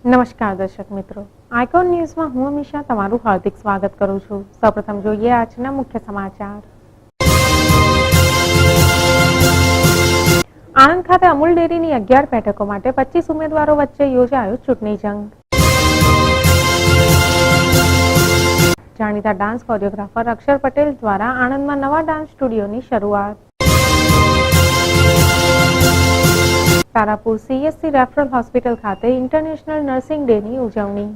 નમસ્કાર દર્શક મિત્રો, આઇકોન ન્યૂઝમાં હું અમીશા તમારું હાર્દિક સ્વાગત કરું છું। સૌપ્રથમ જોઈએ આજના મુખ્ય સમાચાર। આણંદ ખાતે અમૂલ ડેરીની 11 બેઠકો માટે 25 ઉમેદવારો વચ્ચે યોજાયો ચૂંટણી જંગ। જાણીતા ડાન્સ કોરિયોગ્રાફર અક્ષર પટેલ દ્વારા આણંદમાં નવા ડાન્સ સ્ટુડિયોની શરૂઆત। તારાપુર CSC રેફરલ હોસ્પિટલ ખાતે ઇન્ટરનેશનલ નર્સિંગ ડેની ઉજવણી।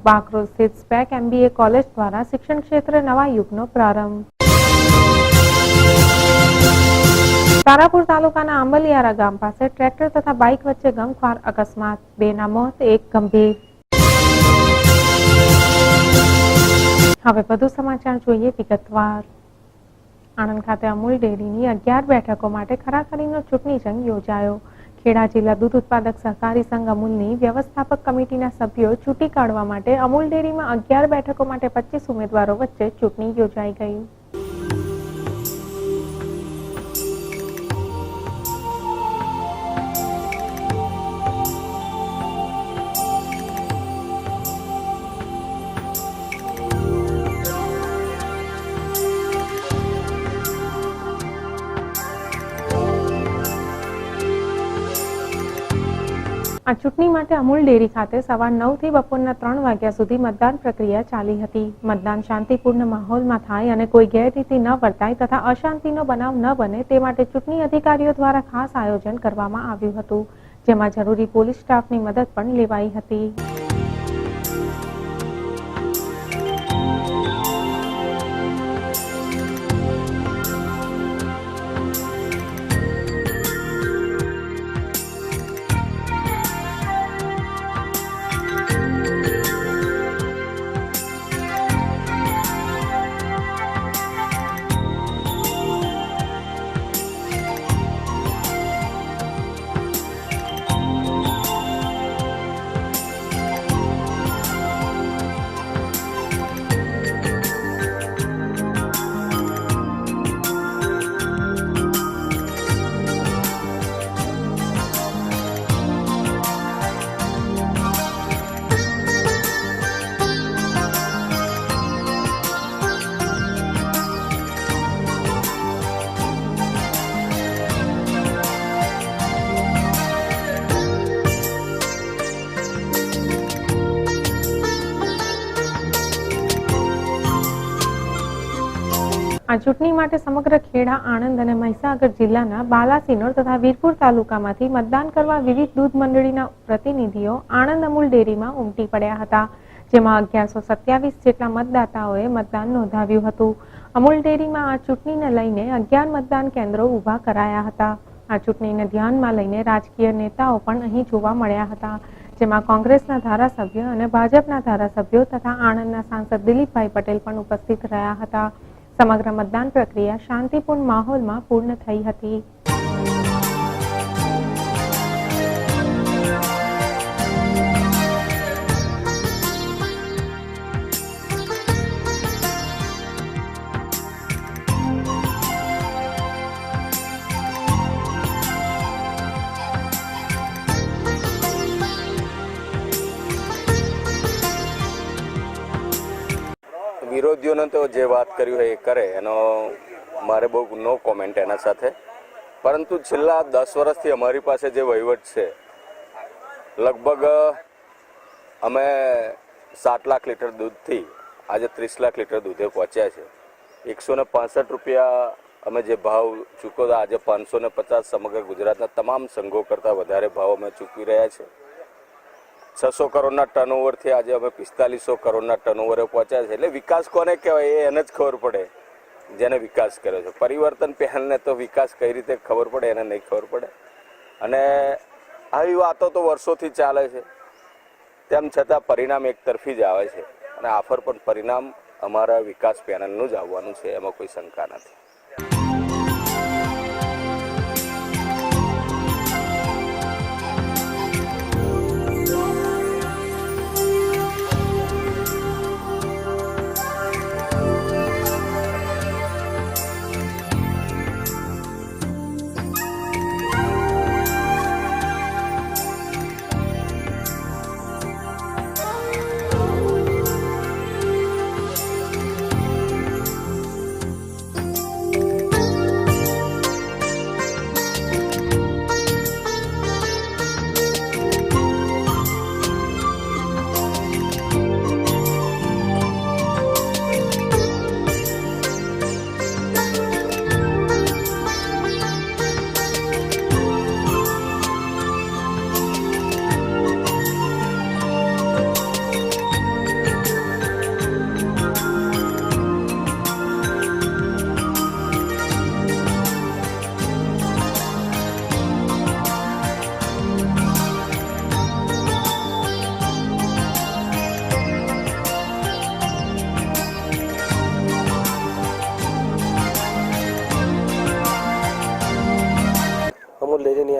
બાકરોલ સ્થિત સ્પેક MBA કોલેજ દ્વારા શિક્ષણ ક્ષેત્રે નવા યુગનો પ્રારંભ। તારાપુર તાલુકાના આંબલિયારા ગામ પાસે ટ્રેક્ટર તથા બાઇક વચ્ચે ગમખ્વાર અકસ્માત, 2ના મોત, 1 ગંભીર। હવે વધુ સમાચાર જોઈએ વિગતવાર। આણંદ ખાતે અમૂલ ડેરીની 11 બેઠકો માટે ખરાખરીનો ચૂંટણી જંગ યોજાયો। ખેડા જિલ્લા દૂધ ઉત્પાદક સહકારી સંઘ અમૂલની વ્યવસ્થાપક કમિટીના સભ્યો ચૂંટી કાઢવા માટે અમૂલ ડેરીમાં 11 બેઠકો માટે 25 ઉમેદવારો વચ્ચે ચૂંટણી યોજાઈ ગઈ। આ ચૂંટણી માટે અમૂલ ડેરી ખાતે સવાર 9 થી બપોરના 3 વાગ્યા સુધી મતદાન પ્રક્રિયા ચાલી હતી। મતદાન શાંતિપૂર્ણ માહોલમાં થાય અને કોઈ ગેરરીતિ ન વર્તાય તથા અશાંતિનો બનાવ ન બને તે માટે ચૂંટણી અધિકારીઓ દ્વારા ખાસ આયોજન કરવામાં આવ્યું હતું, જેમાં જરૂરી પોલીસ સ્ટાફની મદદ પણ લેવાઈ હતી। આ ચૂંટણી માટે સમગ્ર ખેડા, આણંદ અને મહીસાગર જિલ્લાના બાલાસિનોર તથા વીરપુર તાલુકામાંથી મતદાન કરવા વિવિધ દૂધ મંડળીના પ્રતિનિધિઓ આણંદ અમૂલ ડેરીમાં ઉમટી પડ્યા હતા, જેમાં 1127 જેટલા મતદાતાઓએ મતદાન નોંધાવ્યું હતું। અમૂલ ડેરીમાં આ ચૂંટણીને લઈને 11 મતદાન કેન્દ્રો ઊભા કરાયા હતા। આ ચૂંટણીને ધ્યાનમાં લઈને રાજકીય નેતાઓ પણ અહીં જોવા મળ્યા હતા, જેમાં કોંગ્રેસના ધારાસભ્ય અને ભાજપના ધારાસભ્યો તથા આણંદના સાંસદ દિલીપભાઈ પટેલ પણ ઉપસ્થિત રહ્યા હતા। સમગ્ર મતદાન પ્રક્રિયા શાંતિપૂર્ણ માહોલમાં પૂર્ણ થઈ હતી। વિરોધીઓને તો જે વાત કર્યું હોય એ કરે, એનો મારે બહુ નો કોમેન્ટ એના સાથે। પરંતુ છેલ્લા 10 વર્ષથી અમારી પાસે જે વહીવટ છે, લગભગ અમે 7 લાખ લીટર દૂધથી આજે 30 લાખ લીટર દૂધે પહોંચ્યા છે। 165 રૂપિયા અમે જે ભાવ ચૂકવતા આજે 550 સમગ્ર ગુજરાતના તમામ સંઘો કરતાં વધારે ભાવ અમે ચૂકવી રહ્યા છે। 600 કરોડના ટર્નઓવરથી આજે અમે 4500 કરોડના ટર્નઓવરે પહોંચ્યા છે। એટલે વિકાસ કોને કહેવાય એ એને જ ખબર પડે જેને વિકાસ કર્યો છે। પરિવર્તન પહેલને તો વિકાસ કઈ રીતે ખબર પડે એને નહીં ખબર પડે। અને આવી વાતો તો વર્ષોથી ચાલે છે, તેમ છતાં પરિણામ એક તરફી જ આવે છે અને આફર પણ પરિણામ અમારા વિકાસ પેનલનું જ આવવાનું છે, એમાં કોઈ શંકા નથી।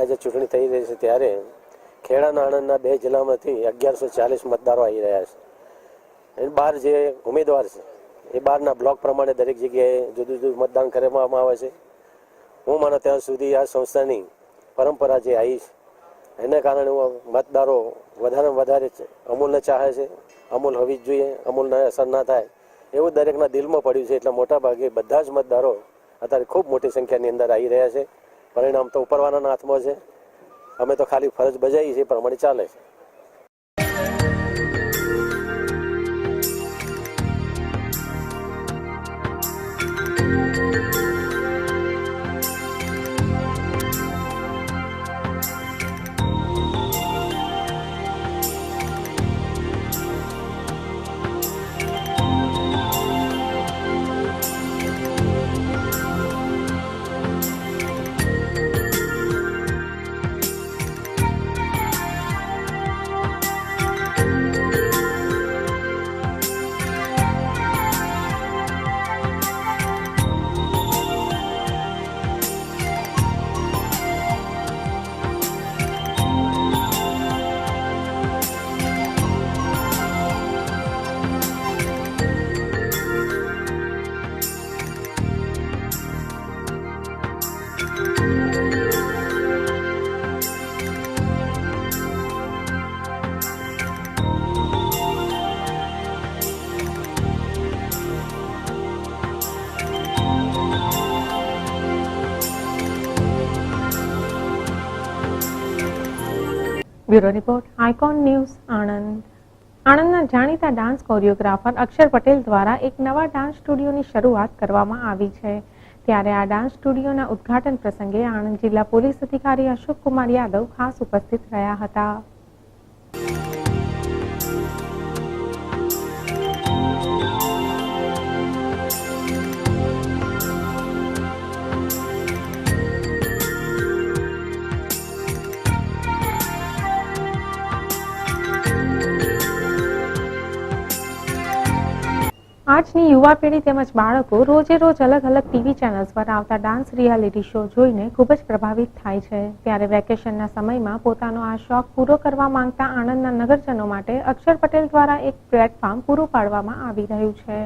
આજે ચૂંટણી થઈ રહી છે ત્યારે ખેડાના આણંદના 2 જિલ્લામાંથી 1140 મતદારો આવી રહ્યા છે. એ 12 જે ઉમેદવાર છે એ 12ના બ્લોક પ્રમાણે દરેક જગ્યાએ જુદું જુદું મતદાન કરવામાં આવે છે. હું માનો ત્યાં સુધી આ સંસ્થાની પરંપરા જે આવી છે એને કારણે મતદારો વધારે વધારે અમૂલને ચાહે છે. અમૂલ હોવી જ જોઈએ, અમૂલને અસર ના થાય એવું દરેકના દિલમાં પડ્યું છે. એટલે મોટા ભાગે બધા જ મતદારો અત્યારે ખૂબ મોટી સંખ્યાની અંદર આવી રહ્યા છે. પરિણામ તો ઉપરવાળાના હાથમાં છે. અમે તો ખાલી ફરજ બજાવી છે, પ્રમાણે ચાલે છે. Bureau report Icon News Anand. આણંદના જાણીતા ડાન્સ કોરિયોગ્રાફર અક્ષર પટેલ દ્વારા એક નવા ડાન્સ સ્ટુડિયોની શરૂઆત કરવામાં આવી છે. ત્યારે આ ડાન્સ સ્ટુડિયોના ઉદ્ઘાટન પ્રસંગે આણંદ જિલ્લા પોલીસ અધિકારી અશોક કુમાર યાદવ ખાસ ઉપસ્થિત રહ્યા હતા. આજની યુવા પેઢી તેમજ બાળકો રોજે રોજ અલગ અલગ ટીવી ચેનલ્સ પર આવતા ડાન્સ રિયાલિટી શો જોઈને ખૂબ જ પ્રભાવિત થાય છે. ત્યારે વેકેશનના સમયમાં પોતાનો આ શોખ પૂરો કરવા માંગતા આણંદના નગરજનો માટે અક્ષર પટેલ દ્વારા એક પ્લેટફોર્મ પૂરું પાડવામાં આવી રહ્યું છે.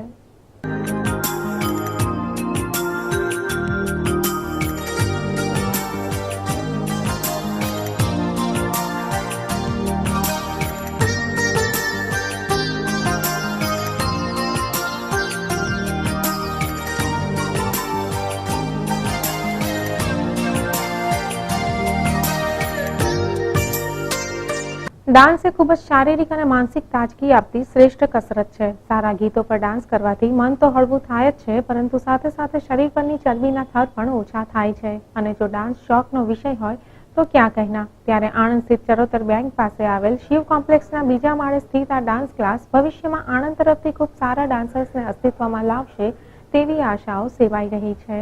ડાન્સ એ ખૂબ જ શારીરિક અને માનસિક તાજગી આપતી શ્રેષ્ઠ કસરત છે. સારા ગીતો પર ડાન્સ કરવાથી મન તો હળવું થાય જ છે, પરંતુ સાથે સાથે શરીર પરની ચરબીના થર પણ ઓછા થાય છે. અને જો ડાન્સ શોખનો વિષય હોય તો ક્યાં કહેના. ત્યારે આણંદ સ્થિત ચરોતર બેંક પાસે આવેલ શિવ કોમ્પ્લેક્સના બીજા માળે સ્થિત આ ડાન્સ ક્લાસ ભવિષ્યમાં આણંદ તરફથી ખૂબ સારા ડાન્સર્સને અસ્તિત્વમાં લાવશે તેવી આશાઓ સેવાઈ રહી છે.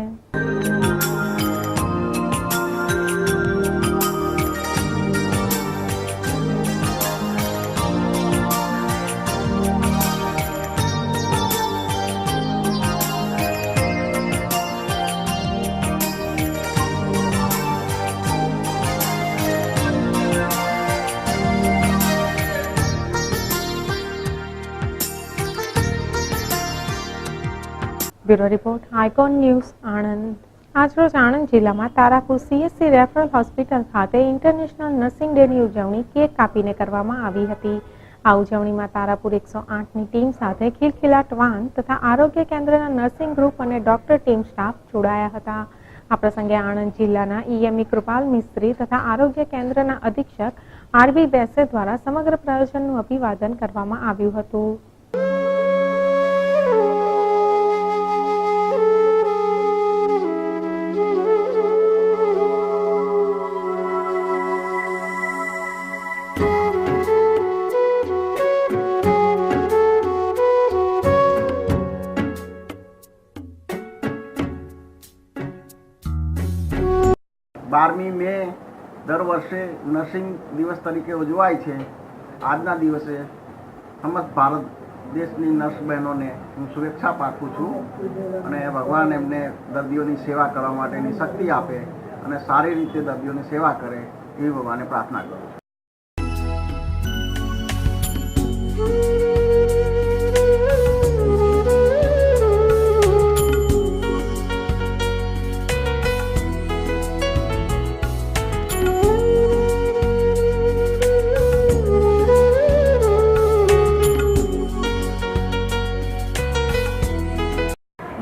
Bureau report Icon News Anand. આજરોજ આણંદ જિલ્લામાં તારાપુર CSC રેફરલ હોસ્પિટલ ખાતે ઇન્ટરનેશનલ નર્સિંગ ડેની ઉજવણી કેક કાપીને કરવામાં આવી હતી. આ ઉજવણીમાં તારાપુર 108ની ટીમ સાથે ખિલખિલાટ વાન તથા આરોગ્ય કેન્દ્રના નર્સિંગ ગ્રુપ અને ડોક્ટર ટીમ સ્ટાફ જોડાયા હતા. આ પ્રસંગે આણંદ જિલ્લાના EME કૃપાલ મિસ્ત્રી તથા આરોગ્ય કેન્દ્રના અધિક્ષક RB બેસે દ્વારા સમગ્ર પ્રયોજનનું અભિવાદન કરવામાં આવ્યું હતું. મે દર વર્ષે નર્સિંગ દિવસ તરીકે ઉજવાય છે. આજના દિવસે સમસ્ત ભારત દેશની નર્સ બહેનોને હું શુભેચ્છા પાઠવું છું અને ભગવાન એમને દર્દીઓની સેવા કરવા માટેની શક્તિ આપે અને સારી રીતે દર્દીઓની સેવા કરે એવી ભગવાને પ્રાર્થના કરું છું.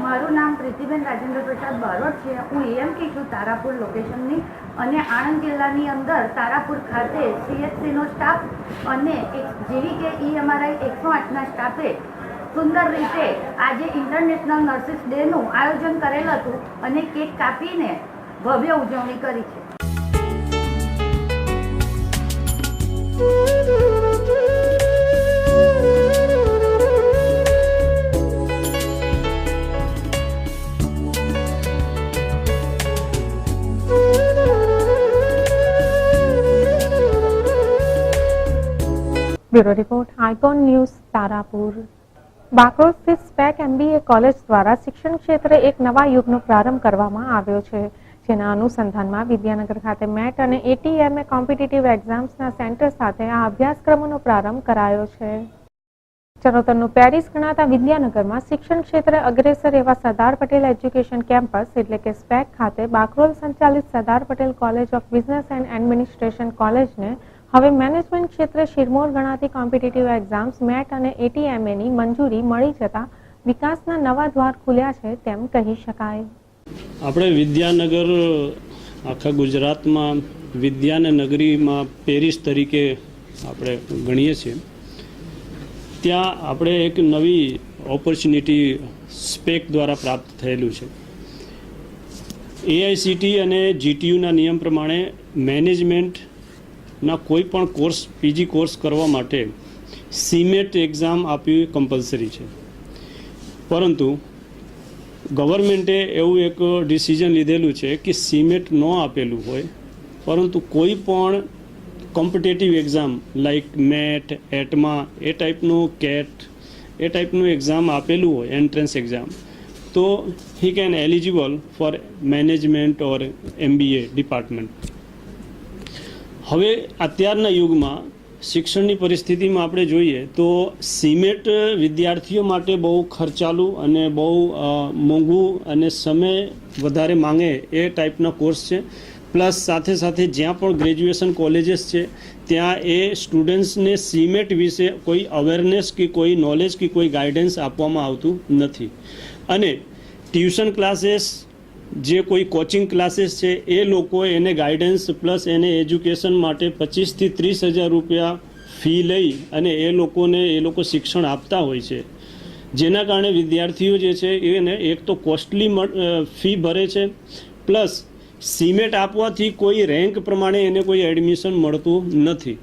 મારું નામ પ્રીતિબેન રાજેન્દ્ર પ્રસાદ બારોટ છે. હું એએમટી છું તારાપુર લોકેશનની, અને આણંદ જિલ્લાની અંદર તારાપુર ખાતે CHCનો સ્ટાફ અને જેવીકે EMRI 108ના સ્ટાફે સુંદર રીતે આજે ઇન્ટરનેશનલ નર્સિસ ડેનું આયોજન કરેલ હતું અને કેક કાપીને ભવ્ય ઉજવણી કરી છે. Bureau report Icon News Tarapur. Bakrol સ્થિત સ્પેક MBA કોલેજ દ્વારા શિક્ષણ ક્ષેત્રે એક નવા યુગનો પ્રારંભ કરવામાં આવ્યો છે, જેના અનુસંધાનમાં વિદ્યાનગર ખાતે મેટ અને ATMA કોમ્પિટિટિવ એક્ઝામ્સના સેન્ટર સાથે આ અભ્યાસક્રમોનો પ્રારંભ કરાયો છે. ચરોતરનું પેરિસ ગણાતા વિદ્યાનગરમાં શિક્ષણ ક્ષેત્રે અગ્રેસર એવા સરદાર પટેલ એજ્યુકેશન કેમ્પસ એટલે કે સ્પેક ખાતે બાકરોલ સંચાલિત Sardar Patel college of business and administration કોલેજને હવે મેનેજમેન્ટ ક્ષેત્રે શિરમોર ગણાતી કોમ્પિટિટિવ એક્ઝામ્સ મેટ અને ATMAની મંજૂરી મળી જતા વિકાસના નવા દ્વાર ખુલ્યા છે તેમ કહી શકાય. આપણે વિદ્યાનગર આખા ગુજરાતમાં વિદ્યાને નગરીમાં પેરિસ તરીકે આપણે ગણીએ છીએ. ત્યાં આપણે એક નવી ઓપોર્ચ્યુનિટી સ્પેક દ્વારા પ્રાપ્ત થયેલું છે. AICTE અને GTUના નિયમ પ્રમાણે મેનેજમેન્ટના કોઈ પણ કોર્સ PG કોર્સ કરવા માટે CMET એક્ઝામ આપવી કમ્પલસરી છે, પરંતુ ગવર્મેન્ટે એવું એક ડિસિઝન લીધેલું છે કે CMET ન આપેલું હોય પરંતુ કોઈ પણ કોમ્પિટેટિવ એક્ઝામ લાઈક મેટ, એટમા એ ટાઈપનું કેટ એ ટાઈપનું એક્ઝામ આપેલું હોય એન્ટ્રન્સ એક્ઝામ, તો he can eligible four management or MBA department. હવે અત્યારના યુગમાં શિક્ષણની પરિસ્થિતિમાં આપણે જોઈએ તો CMET વિદ્યાર્થીઓ માટે બહુ ખર્ચાળું અને બહુ મોંઘું અને સમય વધારે માંગે એ ટાઈપના કોર્સ છે. પ્લસ સાથે સાથે જ્યાં પણ ગ્રેજ્યુએશન કોલેજીસ છે ત્યાં એ સ્ટુડન્ટ્સને CMET વિશે કોઈ અવેરનેસ કે કોઈ નોલેજ કે કોઈ ગાઈડન્સ આપવામાં આવતું નથી. અને ટ્યુશન ક્લાસીસ જે કોઈ કોચિંગ ક્લાસીસ છે એ લોકો એને ગાઈડન્સ પ્લસ એને એજ્યુકેશન માટે 25,000 થી 30,000 રૂપિયા ફી લઈ અને એ લોકો શિક્ષણ આપતા હોય છે, જેના કારણે વિદ્યાર્થીઓ જે છે એને એક તો કોસ્ટલી ફી ભરે છે, પ્લસ CMET આપવાથી કોઈ રેન્ક પ્રમાણે એને કોઈ એડમિશન મળતું નથી.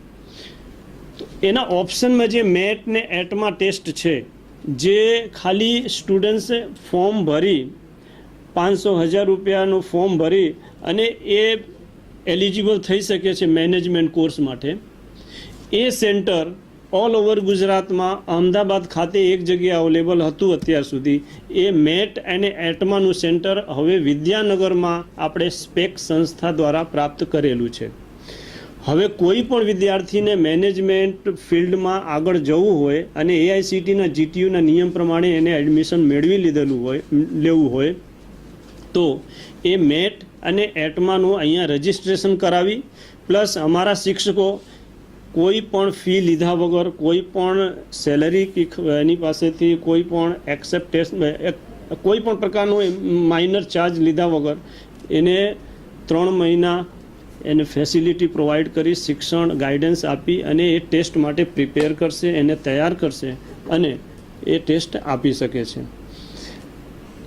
તો એના ઓપ્શનમાં જે મેટ ને એટમાં ટેસ્ટ છે, જે ખાલી સ્ટુડન્ટ્સે ફોર્મ ભરી 500,000 રૂપિયાનું ફોર્મ ભરી અને એ એલિજિબલ થઈ શકે છે મેનેજમેન્ટ કોર્સ માટે. એ સેન્ટર ઓલ ઓવર ગુજરાતમાં અમદાવાદ ખાતે એક જગ્યાએ અવેલેબલ હતું અત્યાર સુધી. એ મેટ અને એટમાનું સેન્ટર હવે વિદ્યાનગરમાં આપણે સ્પેક સંસ્થા દ્વારા પ્રાપ્ત કરેલું છે. હવે કોઈ પણ વિદ્યાર્થીને મેનેજમેન્ટ ફિલ્ડમાં આગળ જવું હોય અને AICTEના GTUના નિયમ પ્રમાણે એને એડમિશન મેળવી લેવું હોય તો એ મેટ અને એટમાનું અહીંયા રજિસ્ટ્રેશન કરાવી, પ્લસ અમારા શિક્ષકો કોઈ પણ ફી લીધા વગર, કોઈ પણ સેલરી કે એની પાસેથી કોઈ પણ કોઈ પણ પ્રકારનો માઇનર ચાર્જ લીધા વગર એને 3 મહિના એને ફેસિલિટી પ્રોવાઈડ કરી શિક્ષણ ગાઈડન્સ આપી અને એ ટેસ્ટ માટે પ્રિપેર કરશે, એને તૈયાર કરશે અને એ ટેસ્ટ આપી શકે છે.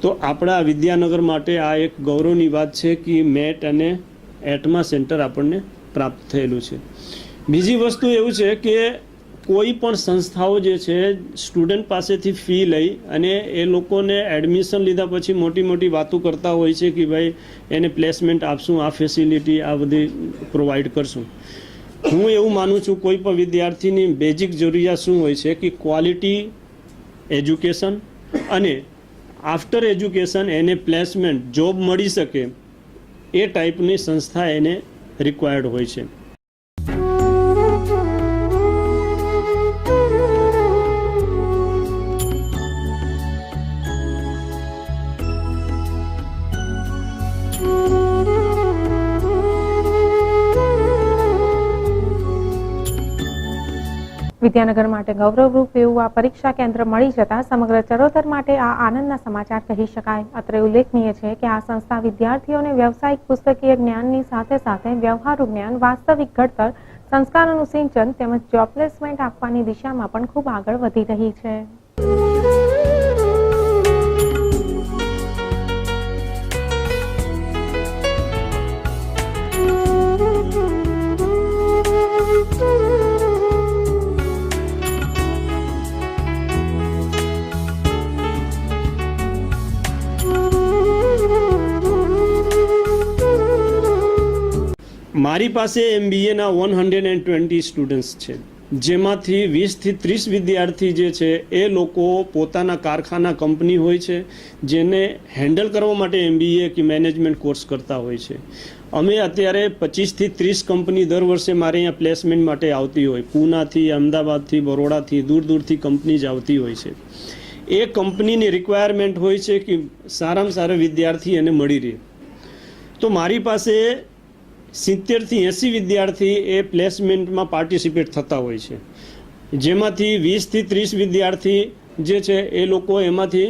તો આપણા વિદ્યાનગર માટે આ એક ગૌરવની વાત છે કે મેટ અને એટમા સેન્ટર આપણને પ્રાપ્ત થયેલું છે. બીજી વસ્તુ એવું છે કે કોઈ પણ સંસ્થાઓ જે છે સ્ટુડન્ટ પાસેથી ફી લઈ અને એ લોકોને એડમિશન લીધા પછી મોટી મોટી વાતો કરતા હોય છે કે ભાઈ એને પ્લેસમેન્ટ આપશું, આ ફેસિલિટી આ બધી પ્રોવાઈડ કરશું. હું એવું માનું છું કોઈ પણ વિદ્યાર્થીની બેઝિક જરૂરિયાત શું હોય છે કે ક્વોલિટી એજ્યુકેશન અને આફ્ટર એજ્યુકેશન એને પ્લેસમેન્ટ જોબ મળી શકે એ ટાઈપની સંસ્થા એને રિક્વાયર્ડ હોય છે. વિદ્યાનગર માટે ગૌરવરૂપ એવું આ પરીક્ષા કેન્દ્ર મળી જતા સમગ્ર ચરોતર માટે આ આનંદના સમાચાર કહી શકાય. અત્રે ઉલ્લેખનીય છે કે આ સંસ્થા વિદ્યાર્થીઓને વ્યવસાયિક પુસ્તકીય જ્ઞાનની સાથે સાથે વ્યવહારુ જ્ઞાન, વાસ્તવિક ઘડતર, સંસ્કારોનું સિંચન તેમજ જોબ પ્લેસમેન્ટ આપવાની દિશામાં પણ ખૂબ આગળ વધી રહી છે. મારી પાસે MBAના 120 સ્ટુડન્ટ્સ છે, જેમાંથી 20થી 30 વિદ્યાર્થી જે છે એ લોકો પોતાના કારખાના, કંપની હોય છે જેને હેન્ડલ કરવા માટે MBA કે મેનેજમેન્ટ કોર્સ કરતા હોય છે. અમે અત્યારે 25થી 30 કંપની દર વર્ષે મારે અહીંયા પ્લેસમેન્ટ માટે આવતી હોય. પૂનાથી, અમદાવાદથી, બરોડાથી, દૂર દૂરથી કંપની જ આવતી હોય છે. એ કંપનીની રિક્વાયરમેન્ટ હોય છે કે સારામાં સારા વિદ્યાર્થી એને મળી રહે. તો મારી પાસે 70થી 80 વિદ્યાર્થી એ પ્લેસમેન્ટમાં પાર્ટિસિપેટ થતા હોય છે, જેમાંથી 20થી 30 વિદ્યાર્થી જે છે એ લોકો એમાંથી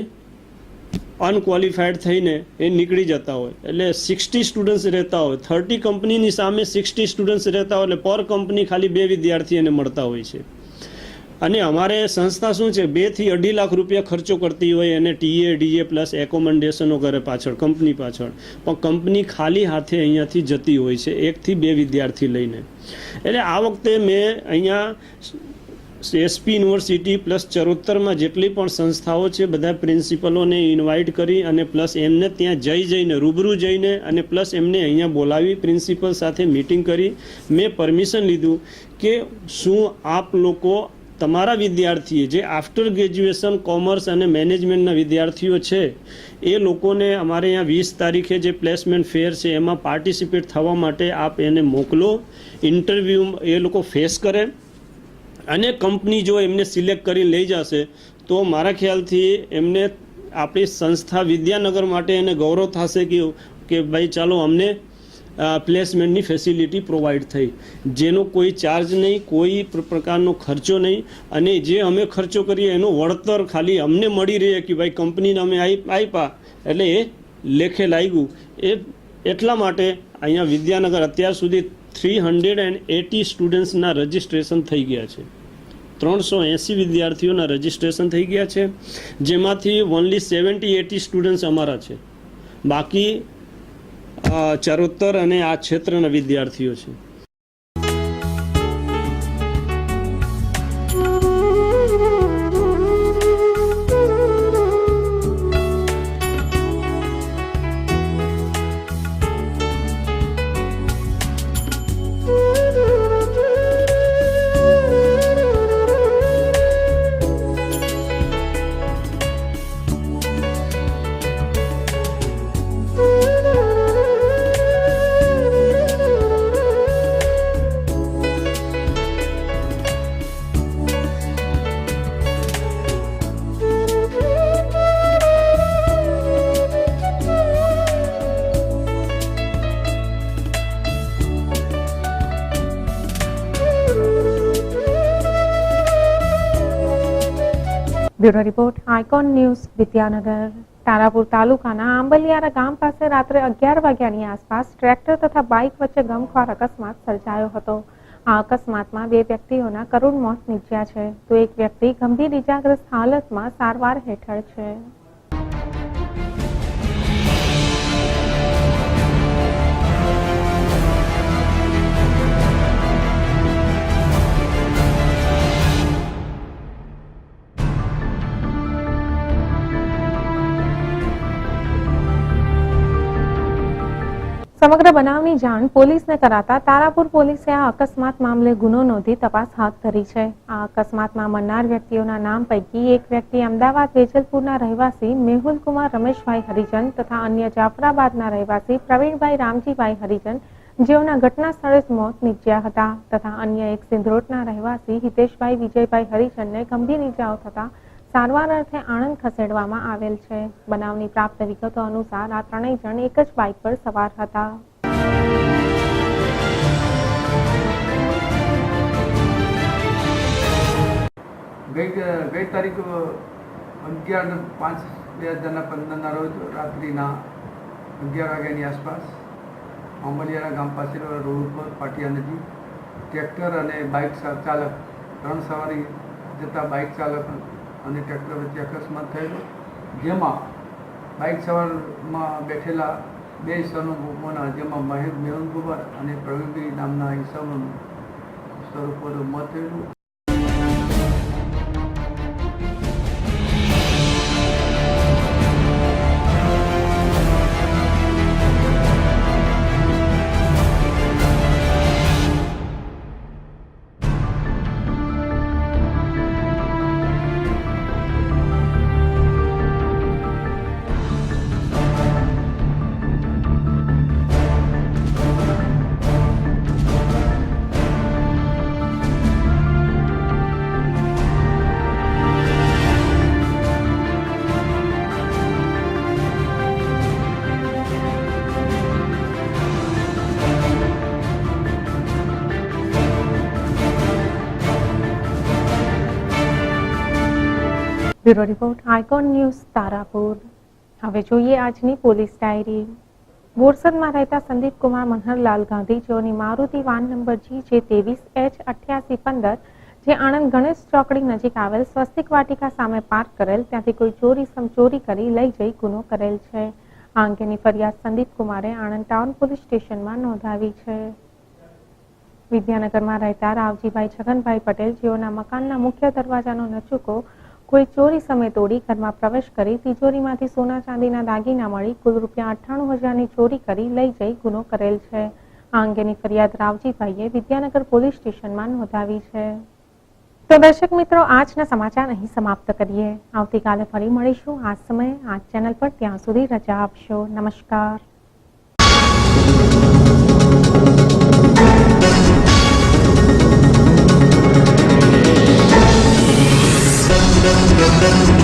અનક્વોલિફાઈડ થઈને એ નીકળી જતા હોય. એટલે 60 સ્ટુડન્ટ્સ રહેતા હોય, 30 કંપનીની સામે 60 સ્ટુડન્ટ્સ રહેતા હોય, એટલે પર કંપની ખાલી 2 વિદ્યાર્થી એને મળતા હોય છે. અને અમારે સંસ્થા શું છે, 2 થી 2.5 લાખ રૂપિયા ખર્ચો કરતી હોય એને TA, DA પ્લસ એકોમોડેશનો કરે પાછળ, કંપની પાછળ. પણ કંપની ખાલી હાથે અહીંયાથી જતી હોય છે 1 થી 2 વિદ્યાર્થી લઈને. એટલે આ વખતે મેં અહીંયા SP યુનિવર્સિટી પ્લસ ચરોતરમાં જેટલી પણ સંસ્થાઓ છે બધા પ્રિન્સિપલોને ઇન્વાઇટ કરી અને પ્લસ એમને ત્યાં જઈને રૂબરૂ જઈને અને પ્લસ એમને અહીંયા બોલાવી પ્રિન્સિપલ સાથે મિટિંગ કરી મેં પરમિશન લીધું કે શું આપ લોકો તમારા વિદ્યાર્થીએ જે આફ્ટર ગ્રેજ્યુએશન કોમર્સ અને મેનેજમેન્ટના વિદ્યાર્થીઓ છે એ લોકોને અમારે અહીંયા 20 તારીખે જે પ્લેસમેન્ટ ફેર છે એમાં પાર્ટિસિપેટ થવા માટે આપ એને મોકલો. ઇન્ટરવ્યૂ એ લોકો ફેસ કરે અને કંપની જો એમને સિલેક્ટ કરી લઈ જશે તો મારા ખ્યાલથી એમને આપણી સંસ્થા વિદ્યાનગર માટે એને ગૌરવ થશે કે ભાઈ ચાલો અમને પ્લેસમેન્ટની ફેસિલિટી પ્રોવાઈડ થઈ, જેનો કોઈ ચાર્જ નહીં, કોઈ પ્રકારનો ખર્ચો નહીં, અને જે અમે ખર્ચો કરીએ એનો વળતર ખાલી અમને મળી રહે કે ભાઈ કંપનીને અમે આપ્યા એટલે એ લેખે લાગ્યું. એ એટલા માટે અહીંયા વિદ્યાનગર અત્યાર સુધી 380 સ્ટુડન્ટ્સના રજિસ્ટ્રેશન થઈ ગયા છે. 380 વિદ્યાર્થીઓના રજિસ્ટ્રેશન થઈ ગયા છે, જેમાંથી ઓનલી 70-80 સ્ટુડન્ટ્સ અમારા છે, બાકી ચરોતર અને આ ક્ષેત્રના વિદ્યાર્થીઓ છે. Bureau report, Icon news, Vidyanagar. Tarapur તાલુકાના આંબલિયારા ગામ પાસે રાત્રે 11 વાગ્યાની આસપાસ ટ્રેક્ટર તથા બાઇક વચ્ચે ગમખ્વાર અકસ્માત સર્જાયો હતો. આ અકસ્માતમાં 2 વ્યક્તિઓના કરુણ મોત નીપજ્યા છે, તો એક વ્યક્તિ ગંભીર ઇજાગ્રસ્ત હાલતમાં સારવાર હેઠળ છે. સમગ્ર બનાવની જાણ પોલીસને કરાતા તારાપુર પોલીસે આ અકસ્માત મામલે ગુનો નોંધી તપાસ હાથ ધરી છે. આ અકસ્માતમાં મરનાર વ્યક્તિઓના નામ પૈકી એક વ્યક્તિ અમદાવાદ વેજલપુરના રહેવાસી મેહુલ કુમાર રમેશભાઈ હરિજન તથા અન્ય જાફરાબાદના રહેવાસી પ્રવીણભાઈ રામજીભાઈ હરિજન, જેઓના ઘટના સ્થળે જ મોત નીપજ્યા હતા, તથા અન્ય એક સિંધરોટના રહેવાસી હિતેશભાઈ વિજયભાઈ હરિજનને ગંભીર ઇજાઓ થતા સારવાર અર્થે આણંદ ખસેડવામાં આવેલ છે. બનાવની પ્રાપ્ત વિગતો અનુસાર આ ત્રણેય જણ એક જ બાઇક પર સવાર હતા. ગઈ તારીખ 11/5/2015 રોજ રાત્રિના 11 વાગ્યાની આસપાસ આંબલિયાના ગામ પાસેના રોડ ઉપર પાટિયા નજીક ટ્રેક્ટર અને બાઇક ચાલક, 3 સવારી જતા બાઇક ચાલક અને ટ્રેક્ટર વચ્ચે અકસ્માત થયેલો, જેમાં બાઇક સવારમાં બેઠેલા 2 ઈસમોના, જેમાં મેહુલ કુમાર અને પ્રવીણભાઈ નામના ઈસમોનું સ્વરૂપે મોત થયેલું. Bureau report, Icon News, Tarapur. હવે જોઈએ આજની પોલીસ ડાયરી. બોરસદમાં રહેતા સંદીપ કુમાર મનહરલાલ ગાંધી, જેઓની મારુતિ વાન નંબર G23H8815, જે આણંદ ગણેશ ચોકડી નજીક આવેલ સ્વસ્તિક વાટિકા સામે પાર્ક કરેલ, ત્યાંથી કોઈ ચોરી કરી લઈ જઈ ગુનો કરેલ છે. આ અંગેની ફરિયાદ સંદીપ કુમારે આણંદ ટાઉન પોલીસ સ્ટેશનમાં નોંધાવી છે. વિદ્યાનગરમાં રહેતા રાવજીભાઈ છગનભાઈ પટેલ, જેઓના મકાનના મુખ્ય દરવાજાનો નચુકો કોઈ ચોરી સમયે તોડી ઘરમાં પ્રવેશ કરી તિજોરીમાંથી સોના ચાંદીના દાગીના મળી કુલ ₹98,000ની ચોરી કરી લઈ જઈ ગુનો કરેલ છે. આ અંગેની ફરિયાદ રાવજીભાઈએ વિદ્યાનગર પોલીસ સ્ટેશનમાં નોંધાવી છે. તો દર્શક મિત્રો, આજના સમાચાર અહીં સમાપ્ત કરીએ. આવતીકાલે ફરી મળીશું આ સમયે આ ચેનલ પર. ત્યાં સુધી રજા આપશો. નમસ્કાર. Thank you.